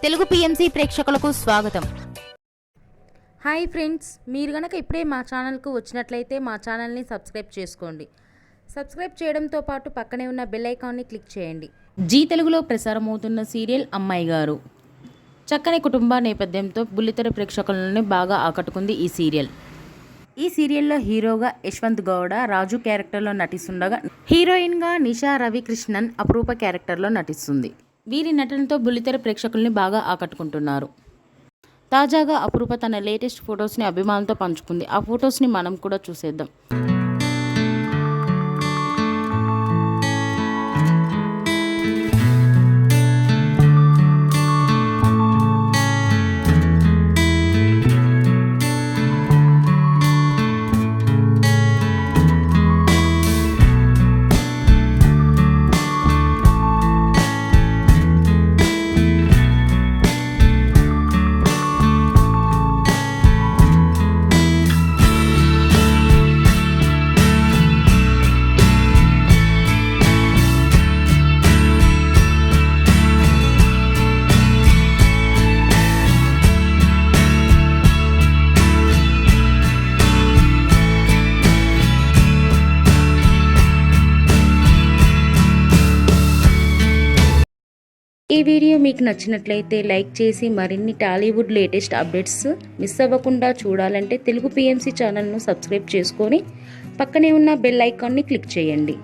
Telugu PMC ప్రేక్షకులకు స్వాగతం. Hi friends, మీరు గనక ఇప్పుడే మా ఛానల్కు వచ్చినట్లయితే మా ఛానల్ని సబ్స్క్రైబ్ చేసుకోండి. సబ్స్క్రైబ్ చేయడంతో పాటు పక్కనే ఉన్న బెల్ ఐకాన్ని క్లిక్ చేయండి. జీ తెలుగులో ప్రసారమవుతున్న సీరియల్ అమ్మాయి గారు. చక్కని కుటుంబ నేపథ్యంతో బుల్లితెర ప్రేక్షకులను బాగా ఆకట్టుకుంది ఈ సీరియల్. ఈ సీరియల్లో హీరోగా యశ్వంత్ గౌడ రాజు క్యారెక్టర్లో నటిస్తుండగా, హీరోయిన్గా నిషా రవికృష్ణన్ అపరూప క్యారెక్టర్లో నటిస్తుంది. వీరి నటనతో బుల్లితెర ప్రేక్షకుల్ని బాగా ఆకట్టుకుంటున్నారు. తాజాగా అపరూప తన లేటెస్ట్ ఫొటోస్ని అభిమానులతో పంచుకుంది. ఆ ఫొటోస్ని మనం కూడా చూసేద్దాం. ఈ వీడియో మీకు నచ్చినట్లయితే లైక్ చేసి మరిన్ని టాలీవుడ్ లేటెస్ట్ అప్డేట్స్ మిస్ అవ్వకుండా చూడాలంటే తెలుగు పిఎంసి ఛానల్ను సబ్స్క్రైబ్ చేసుకొని పక్కనే ఉన్న బెల్ ఐకాన్ని క్లిక్ చేయండి.